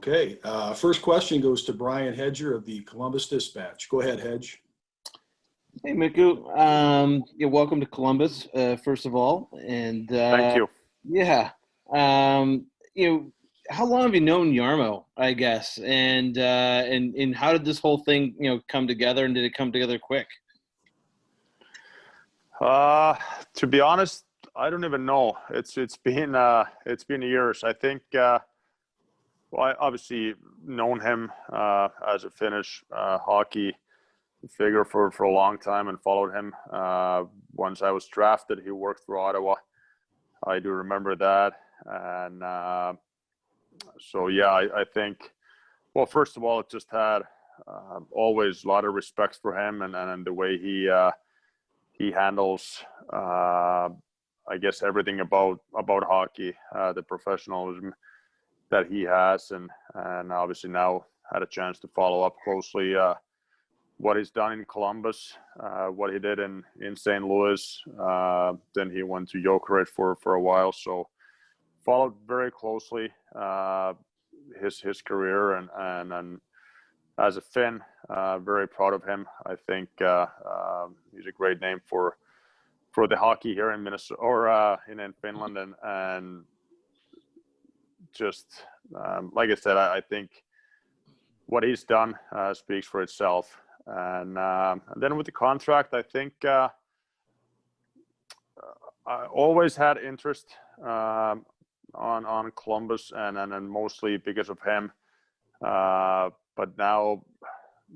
Okay. First question goes to Brian Hedger of the Columbus Dispatch. Go ahead, Hedge. Hey, Mikko. Welcome to Columbus, first of all. And Thank you. Yeah. How long have you known Jarmo, I guess? And how did this whole thing, come together? And did it come together quick? To be honest, I don't even know. It's been years. I think. I obviously known him as a Finnish hockey figure for a long time and followed him. Once I was drafted, he worked for Ottawa. I do remember that. And I think, well, first of all, it just had always a lot of respect for him and the way he handles, I guess, everything about hockey, the professionalism that he has, and obviously now had a chance to follow up closely what he's done in Columbus, what he did in St. Louis. Then he went to Jokerit for a while, so followed very closely his career, and as a Finn, very proud of him. I think he's a great name for the hockey here in Minnesota or in Finland, and just like I said, I think what he's done speaks for itself. And then with the contract, I think I always had interest on Columbus, and mostly because of him. But now,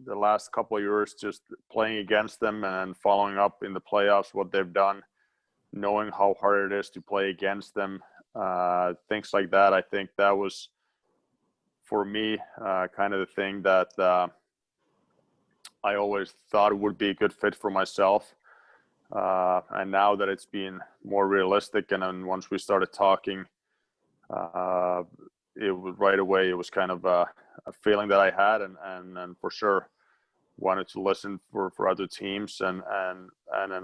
the last couple of years, just playing against them and following up in the playoffs, what they've done, knowing how hard it is to play against them, things like that. I think that was, for me, kind of the thing that I always thought would be a good fit for myself. And now that it's been more realistic, and then once we started talking, it was right away. It was kind of a feeling that I had, and for sure wanted to listen for other teams and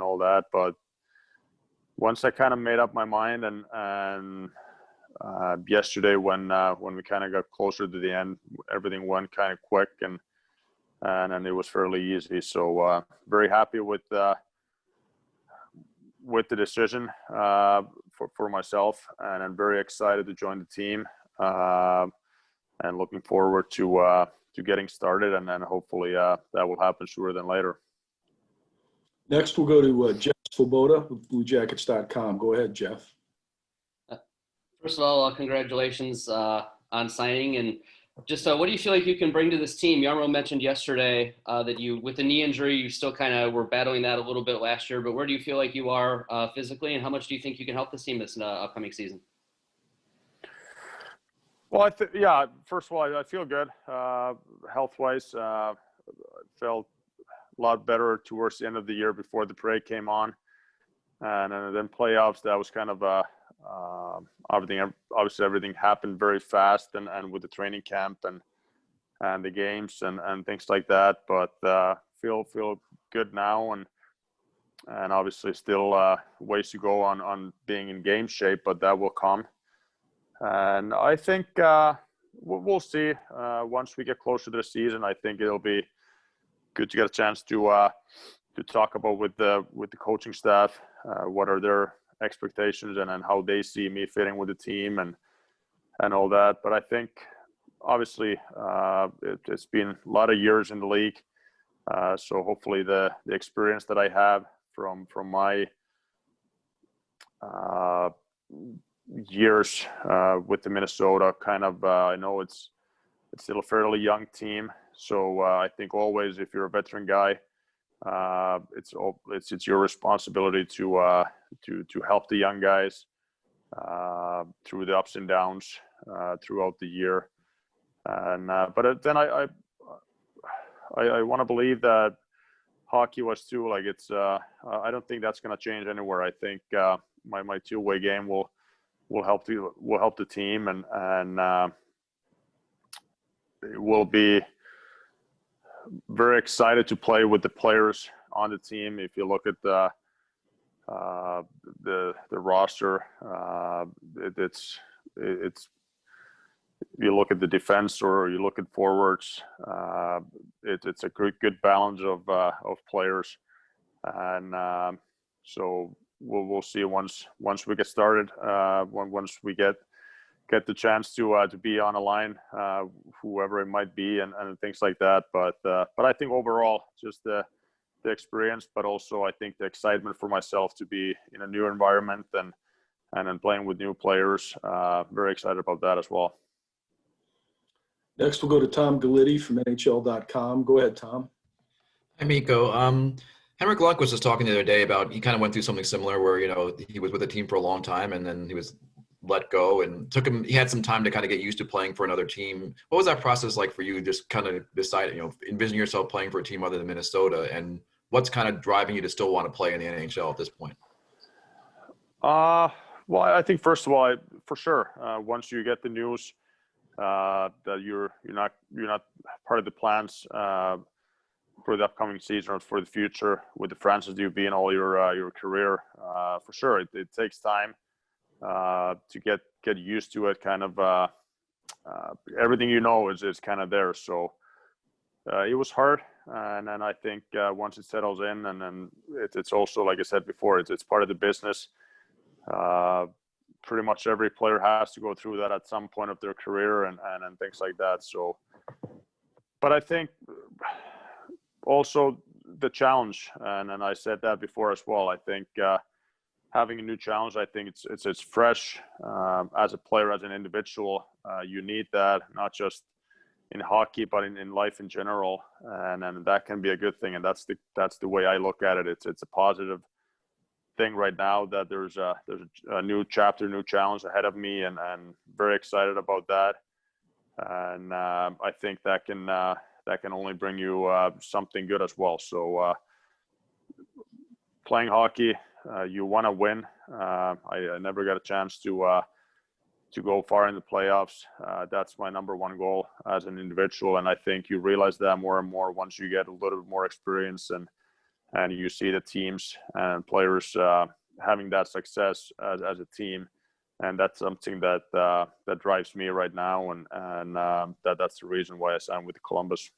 all that. But once I kind of made up my mind, and yesterday when we kind of got closer to the end, everything went kind of quick, and it was fairly easy. So very happy with the decision for myself, and I'm very excited to join the team, and looking forward to getting started, and then hopefully that will happen sooner than later. Next, we'll go to Jeff Svoboda with BlueJackets.com. Go ahead, Jeff. First of all, congratulations on signing. And just what do you feel like you can bring to this team? Jarmo mentioned yesterday that you, with the knee injury, you still kind of were battling that a little bit last year. But where do you feel like you are physically, and how much do you think you can help this team this upcoming season? Well, first of all, I feel good health-wise. Felt a lot better towards the end of the year before the break came on, and then playoffs. That was kind of everything happened very fast, and with the training camp and the games and things like that. But feel good now, and obviously still ways to go on being in game shape, but that will come. And I think we'll see once we get closer to the season. I think it'll be good to get a chance to talk about with the coaching staff what are their expectations and how they see me fitting with the team and all that. But I think obviously it's been a lot of years in the league, so hopefully the experience that I have from my years with the Minnesota kind of I know it's still a fairly young team, so I think always if you're a veteran guy, it's your responsibility to help the young guys through the ups and downs throughout the year. And but then I want to believe that hockey was too. Like it's I don't think that's going to change anywhere. I think my two-way game will help the team, and it will be very excited to play with the players on the team. If you look at the roster, you look at the defense or you look at forwards, it's a good balance of players, and so we'll see once we get started. Once we get the chance to be on a line, whoever it might be, and things like that. But I think overall, just the experience, but also I think the excitement for myself to be in a new environment and then playing with new players. Very excited about that as well. Next, we'll go to Tom Galiti from NHL.com. Go ahead, Tom. Hi, Mikko. Henrik Luck was just talking the other day about he kind of went through something similar where, he was with the team for a long time and then he was let go and he had some time to kind of get used to playing for another team. What was that process like for you? Just kind of deciding, envisioning yourself playing for a team other than Minnesota, and what's kind of driving you to still want to play in the NHL at this point? Well, I think first of all, for sure, once you get the news that you're not part of the plans for the upcoming season or for the future with the franchise you've been all your career, for sure, it takes time to get used to it. Kind of everything is kind of there. So it was hard, and then I think once it settles in, and then it's also, like I said before, it's part of the business. Pretty much every player has to go through that at some point of their career and things like that. So, but I think also the challenge, and I said that before as well. I think having a new challenge, I think it's fresh. As a player, as an individual, you need that, not just in hockey, but in life in general, and that can be a good thing. And that's the way I look at it. It's a positive thing right now that there's a new chapter, new challenge ahead of me, and very excited about that. And I think that can only bring you something good as well. So playing hockey, you want to win. I never got a chance to go far in the playoffs. That's my number one goal as an individual, and I think you realize that more and more once you get a little bit more experience and you see the teams and players having that success as a team, and that's something that drives me right now, and that's the reason why I signed with Columbus.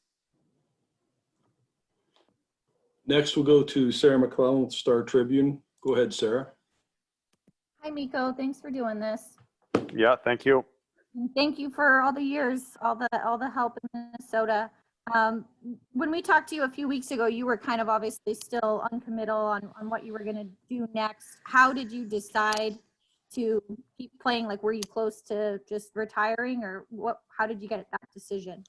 Next, we'll go to Sarah McClellan with Star Tribune. Go ahead, Sarah. Hi, Mikko. Thanks for doing this. Yeah, thank you. And thank you for all the years, all the help in Minnesota. When we talked to you a few weeks ago, you were kind of obviously still uncommittal on what you were going to do next. How did you decide to keep playing? Like, were you close to just retiring, or what? How did you get that decision?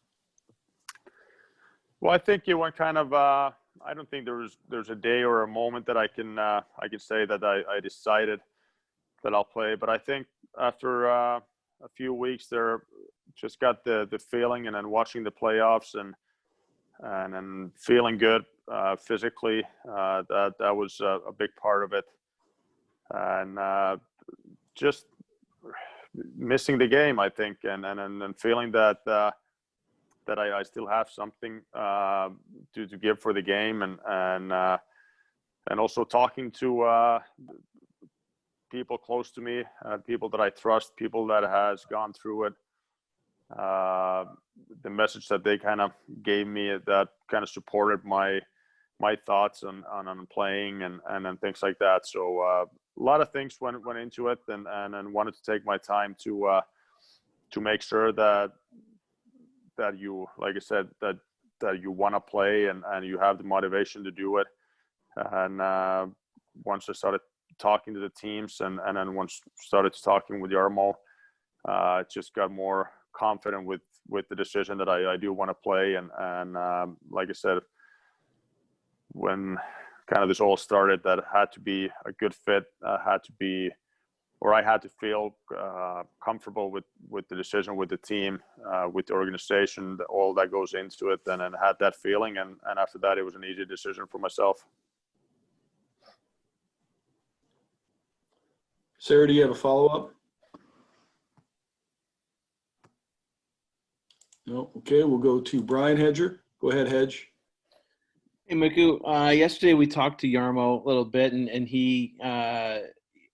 Well, I think it went kind of. I don't think there's a day or a moment that I can say that I decided that I'll play. But I think after a few weeks there, just got the feeling, and then watching the playoffs and then feeling good physically. That was a big part of it, and just missing the game, I think, and feeling that I still have something to give for the game, and also talking to people close to me, people that I trust, people that has gone through it. The message that they kind of gave me that kind of supported my thoughts on playing and things like that. So a lot of things went into it, and wanted to take my time to make sure that you, like I said, that you want to play and you have the motivation to do it. And once I started talking to the teams, and then once started talking with Jarmo, just got more confident with the decision that I do want to play. And like I said, when kind of this all started, that it had to be a good fit, I had to feel comfortable with the decision, with the team, with the organization, all that goes into it, and then had that feeling. And after that, it was an easy decision for myself. Sarah, do you have a follow-up? No. Okay, we'll go to Brian Hedger. Go ahead, Hedge. Hey, Mikko. Yesterday we talked to Jarmo a little bit, and he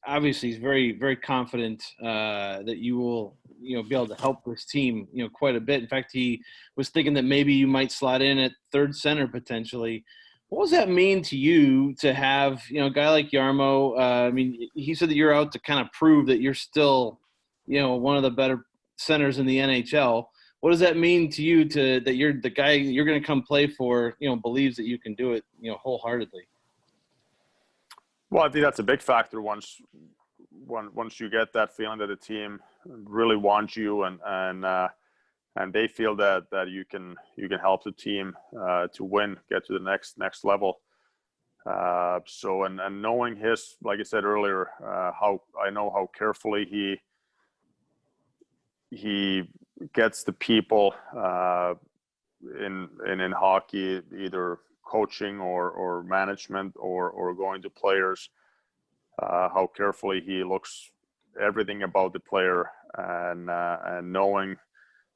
obviously is very, very confident that you will be able to help this team, quite a bit. In fact, he was thinking that maybe you might slot in at third center potentially. What does that mean to you to have, a guy like Jarmo? I mean, he said that you're out to kind of prove that you're still, one of the better centers in the NHL. What does that mean to you that you're the guy you're going to come play for, believes that you can do it, wholeheartedly? Well, I think that's a big factor once you get that feeling that the team really wants you and they feel that you can help the team to win, get to the next level. So knowing his, like I said earlier, how carefully he gets the people in hockey, either coaching or management or going to players, how carefully he looks everything about the player and knowing,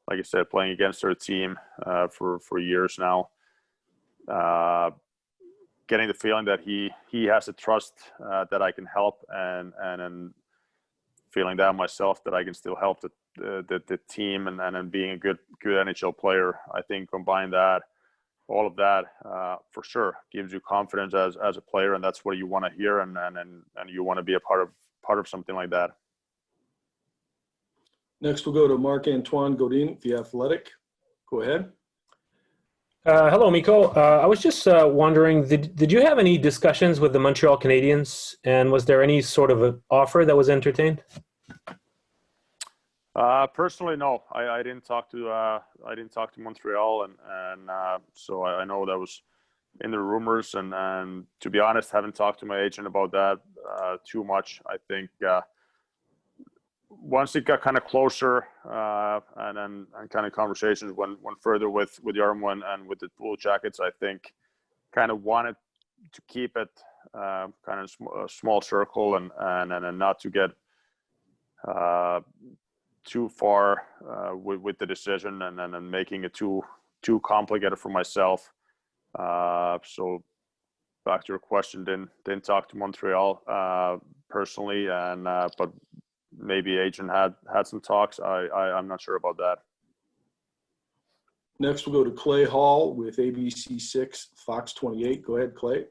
like I said, playing against our team for years now, getting the feeling that he has a trust that I can help and feeling that myself that I can still help the team and being a good NHL player. I think combine that, all of that, for sure gives you confidence as a player, and that's what you want to hear and you want to be a part of something like that. Next, we'll go to Marc-Antoine Godin, The Athletic. Go ahead. Hello, Mikko. I was just wondering, did you have any discussions with the Montreal Canadiens, and was there any sort of an offer that was entertained? Personally, no. I didn't talk to Montreal, and so I know that was in the rumors, and to be honest, haven't talked to my agent about that too much. I think once it got kind of closer and kind of conversations went further with Jarmo and with the Blue Jackets, I think kind of wanted to keep it kind of a small circle and not to get too far with the decision and making it too complicated for myself. So back to your question, didn't talk to Montreal personally, but maybe agent had some talks. I'm not sure about that. Next, we'll go to Clay Hall with ABC6, Fox 28. Go ahead, Clay.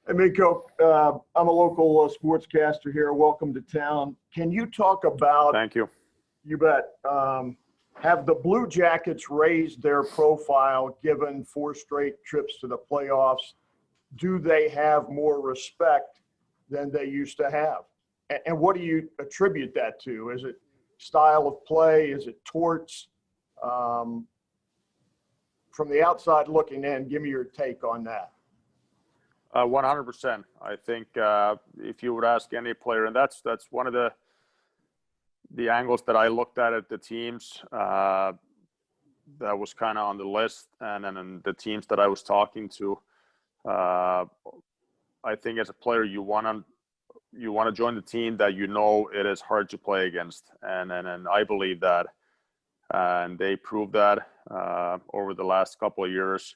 Hey, Mikko. I'm a local sportscaster here. Welcome to town. Can you talk about? Thank you. You bet. Have the Blue Jackets raised their profile given 4 straight trips to the playoffs? Do they have more respect than they used to have? And what do you attribute that to? Is it style of play? Is it torts? From the outside looking in, give me your take on that. 100%. I think if you would ask any player, and that's one of the angles that I looked at the teams that was kind of on the list, and then the teams that I was talking to. I think as a player, you want to join the team that it is hard to play against, and I believe that, and they proved that over the last couple of years.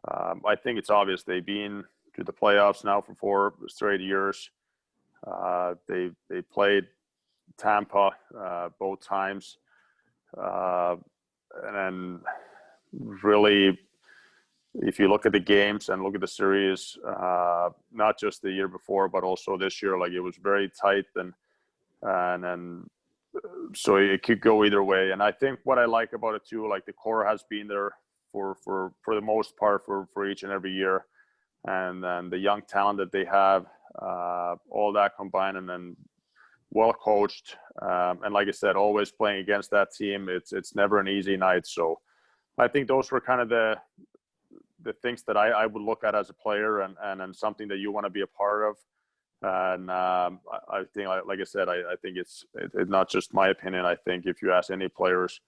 I think it's obvious they've been to the playoffs now for 4 straight years. They played Tampa both times, and then really, if you look at the games and look at the series, not just the year before, but also this year, like it was very tight and so it could go either way. And I think what I like about it too, like the core has been there for the most part for each and every year, and then the young talent that they have, all that combined, and then well coached, and like I said, always playing against that team. It's never an easy night. So I think those were kind of the things that I would look at as a player, and something that you want to be a part of. And I think, like I said, I think it's not just my opinion. I think if you ask any players,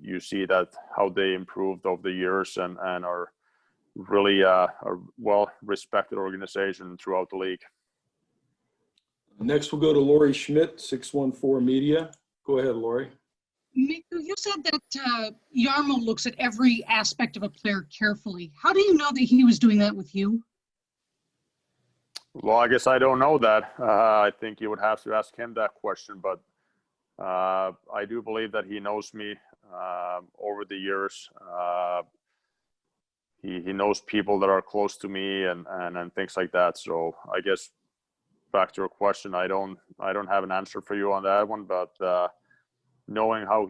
you see that how they improved over the years and are really a well-respected organization throughout the league. Next, we'll go to Lori Schmidt, 614 Media. Go ahead, Lori. Mikko, you said that Jarmo looks at every aspect of a player carefully. How do you know that he was doing that with you? Well, I guess I don't know that. I think you would have to ask him that question. But I do believe that he knows me over the years. He knows people that are close to me and things like that. So I guess back to your question, I don't have an answer for you on that one, but knowing how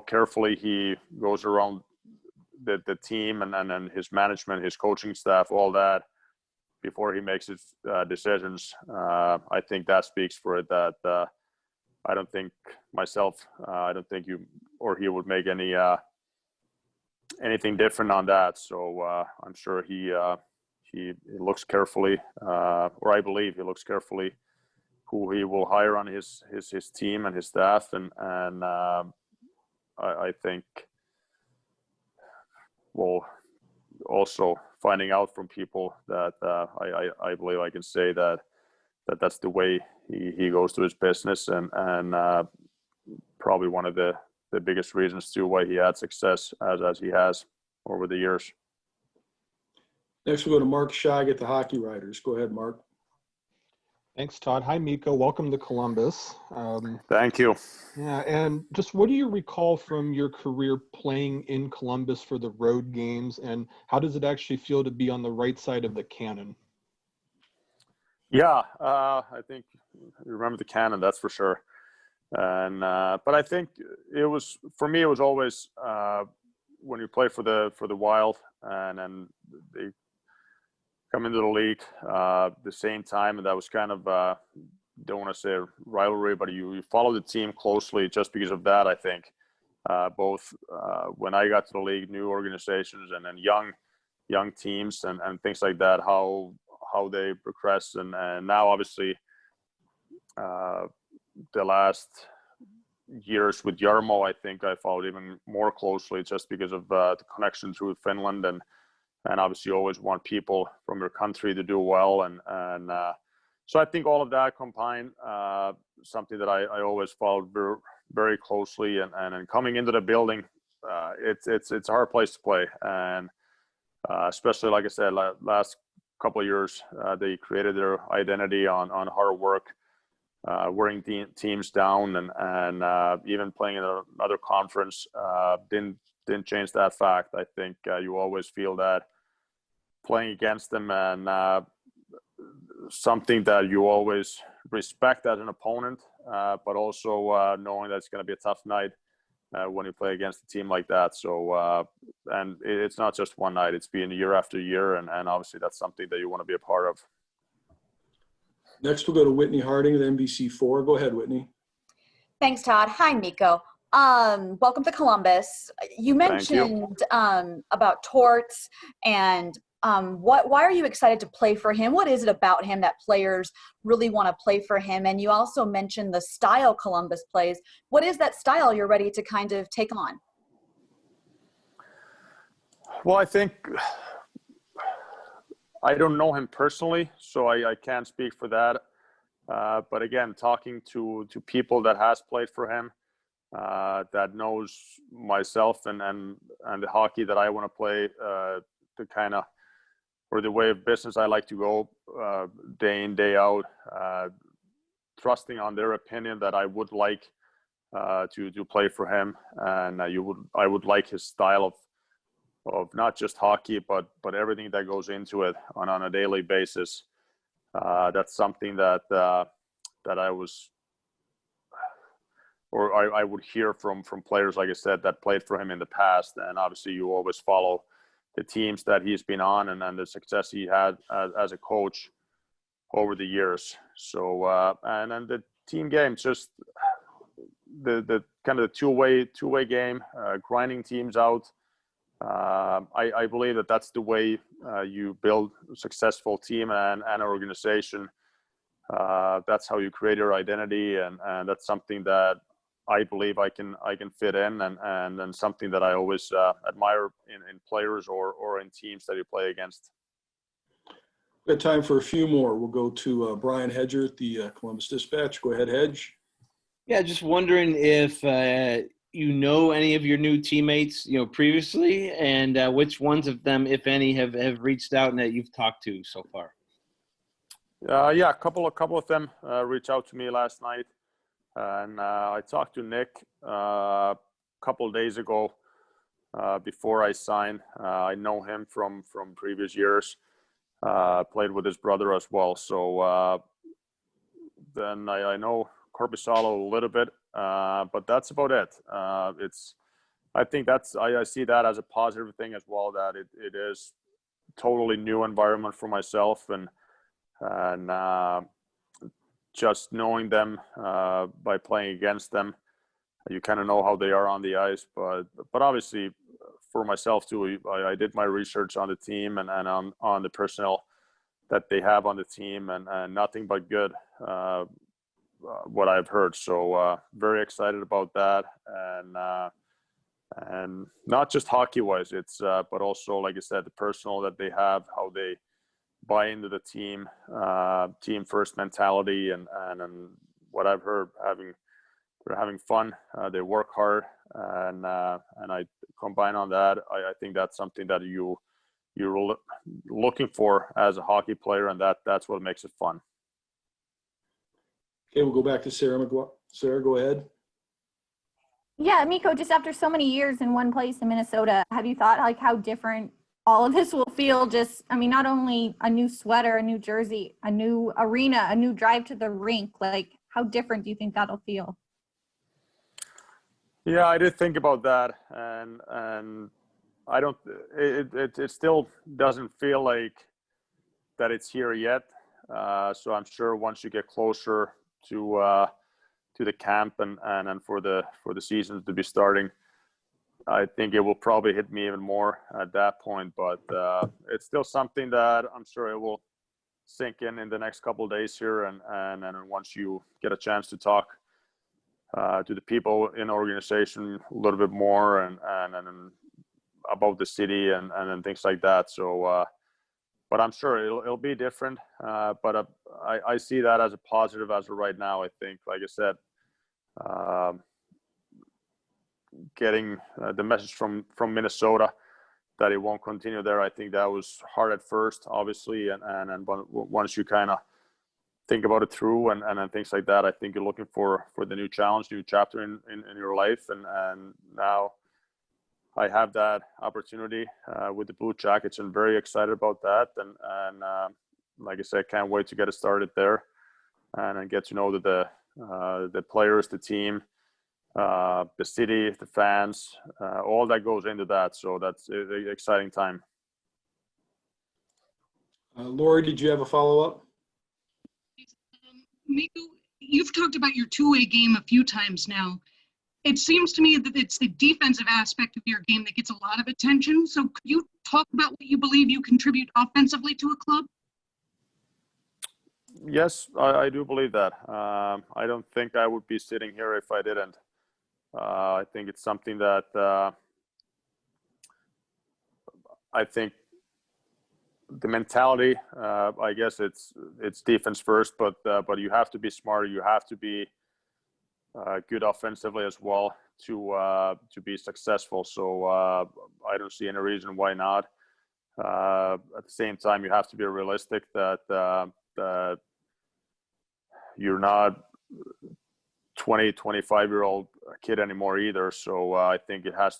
carefully he goes around the team and his management, his coaching staff, all that before he makes his decisions, I think that speaks for it. That I don't think myself, I don't think you or he would make anything different on that. So I'm sure he looks carefully, or I believe he looks carefully who he will hire on his team and his staff, and I think, well, also finding out from people that I believe I can say that's the way he goes to his business, and probably one of the biggest reasons too why he had success as he has over the years. Next, we'll go to Mark Scheig at the Hockey Writers. Go ahead, Mark. Thanks, Todd. Hi, Mikko. Welcome to Columbus. Thank you. Yeah, and just what do you recall from your career playing in Columbus for the road games, and how does it actually feel to be on the right side of the cannon? Yeah, I think you remember the cannon, that's for sure. And but I think it was, for me, it was always when you play for the Wild and then they come into the league the same time, and that was kind of don't want to say a rivalry, but you follow the team closely just because of that. I think both when I got to the league, new organizations, and then young teams and things like that, how they progress, and now obviously the last years with Jarmo, I think I followed even more closely just because of the connection through Finland, and obviously you always want people from your country to do well, and so I think all of that combined, something that I always followed very, very closely, and coming into the building, it's a hard place to play, and especially, like I said, last couple of years, they created their identity on hard work, wearing teams down, and even playing in another conference didn't change that fact. I think you always feel that playing against them, and something that you always respect as an opponent, but also knowing that it's going to be a tough night when you play against a team like that. So, and it's not just one night, it's been year after year, and obviously that's something that you want to be a part of. Next, we'll go to Whitney Harding at NBC4. Go ahead, Whitney. Thanks, Todd. Hi, Mikko. Welcome to Columbus. You mentioned about Torts and why are you excited to play for him? What is it about him that players really want to play for him? And you also mentioned the style Columbus plays. What is that style you're ready to kind of take on? Well, I think I don't know him personally, so I can't speak for that. But again, talking to people that has played for him, that knows myself and the hockey that I want to play, to kind of, or the way of business I like to go day in, day out, trusting on their opinion that I would like to play for him, and I would like his style of not just hockey, but everything that goes into it on a daily basis. That's something that I was, or I would hear from players, like I said, that played for him in the past. And obviously you always follow the teams that he's been on and the success he had as a coach over the years. So, and then the team game, just the kind of the two-way game, grinding teams out. I believe that's the way you build a successful team and an organization. That's how you create your identity, and that's something that I believe I can fit in, and something that I always admire in players or in teams that you play against. We have time for a few more. We'll go to Brian Hedger at the Columbus Dispatch. Go ahead, Hedge. Yeah, just wondering if you know any of your new teammates, previously, and which ones of them, if any, have reached out and that you've talked to so far. Yeah, a couple of them reached out to me last night. And I talked to Nick a couple of days ago before I signed. I know him from previous years. Played with his brother as well. So then I know Korpisalo a little bit, but that's about it. I think I see that as a positive thing as well, that it is totally new environment for myself, and just knowing them by playing against them, you kind of know how they are on the ice. But obviously for myself too, I did my research on the team and on the personnel that they have on the team, and nothing but good, what I've heard. So very excited about that, and not just hockey wise, it's but also, like I said, the personal that they have, how they buy into the team, team first mentality, and what I've heard, they're having fun, they work hard, and I combine on that. I think that's something that you're looking for as a hockey player, and that's what makes it fun. Okay, we'll go back to Sarah. Sarah, go ahead. Yeah, Mikko, just after so many years in one place in Minnesota, have you thought like how different all of this will feel? Just, I mean, not only a new sweater, a new jersey, a new arena, a new drive to the rink, like how different do you think that'll feel? Yeah, I did think about that, and I don't. It still doesn't feel like that it's here yet. So I'm sure once you get closer to the camp and for the season to be starting, I think it will probably hit me even more at that point. But it's still something that I'm sure it will sink in the next couple of days here, and once you get a chance to talk to the people in the organization a little bit more, and about the city and things like that. So, but I'm sure it'll be different. But I see that as a positive as of right now. I think, like I said, getting the message from Minnesota that it won't continue there, I think that was hard at first, obviously, and once you kind of think about it through and things like that, I think you're looking for the new challenge, new chapter in your life, and now I have that opportunity with the Blue Jackets, and very excited about that, and like I said, can't wait to get it started there, and get to know the players, the team, the city, the fans, all that goes into that. So that's an exciting time. Lori, did you have a follow-up? Mikko, you've talked about your two-way game a few times now. It seems to me that it's the defensive aspect of your game that gets a lot of attention. So could you talk about what you believe you contribute offensively to a club? Yes, I do believe that. I don't think I would be sitting here if I didn't. I think it's something that I think the mentality, I guess it's defense first, but you have to be smart. You have to be good offensively as well to be successful. So I don't see any reason why not. At the same time, you have to be realistic that you're not 20, 25-year-old kid anymore either. So I think you have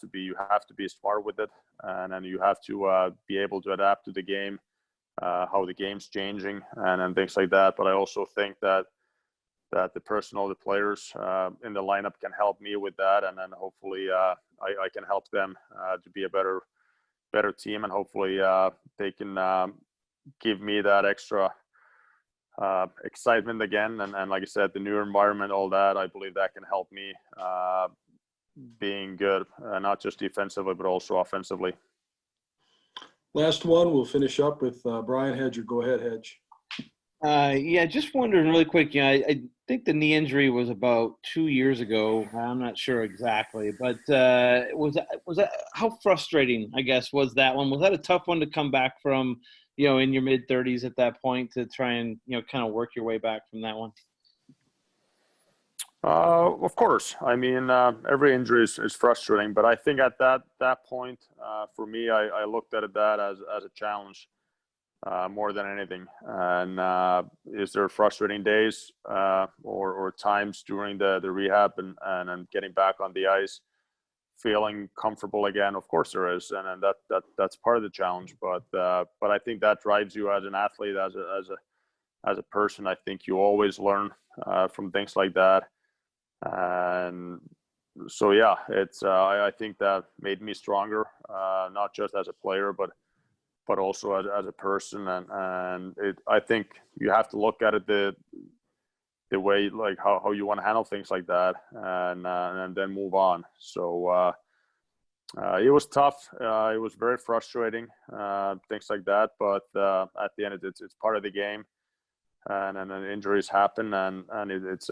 to be smart with it, and then you have to be able to adapt to the game, how the game's changing, and things like that. But I also think that the personnel, the players in the lineup can help me with that, and then hopefully I can help them to be a better team, and hopefully they can give me that extra excitement again, and like I said, the new environment, all that, I believe that can help me being good, not just defensively but also offensively. Last one, we'll finish up with Brian Hedger. Go ahead, Hedge. Yeah, just wondering really quick. I think the knee injury was about 2 years ago. I'm not sure exactly, but was that how frustrating, I guess, was that one? Was that a tough one to come back from? In your mid 30s at that point, to try and kind of work your way back from that one? Of course. I mean, every injury is frustrating, but I think at that point, for me, I looked at that as a challenge. more than anything. And is there frustrating days or times during the rehab and getting back on the ice, feeling comfortable again? Of course there is, and that's part of the challenge. But I think that drives you as an athlete, as a person. I think you always learn from things like that. And so yeah, it's I think that made me stronger, not just as a player, but also as a person. And I think you have to look at it the way, like how you want to handle things like that, and then move on. So it was tough. It was very frustrating, things like that. But at the end, it's part of the game, and then injuries happen, and it's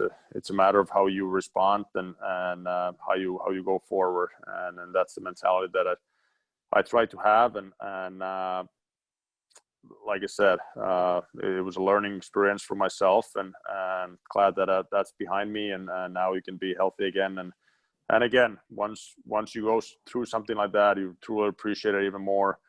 a matter of how you respond and how you go forward, and that's the mentality that I try to have, and like I said, it was a learning experience for myself, and glad that that's behind me, and now we can be healthy again. And again, once you go through something like that, you truly appreciate it even more,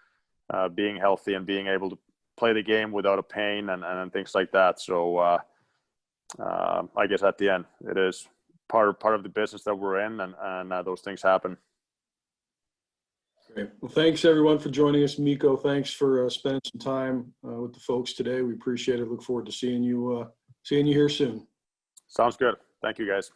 being healthy and being able to play the game without a pain and things like that. So I guess at the end, it is part of the business that we're in, and those things happen. Great. Well, thanks everyone for joining us. Mikko, thanks for spending some time with the folks today. We appreciate it. Look forward to seeing you here soon. Sounds good. Thank you, guys.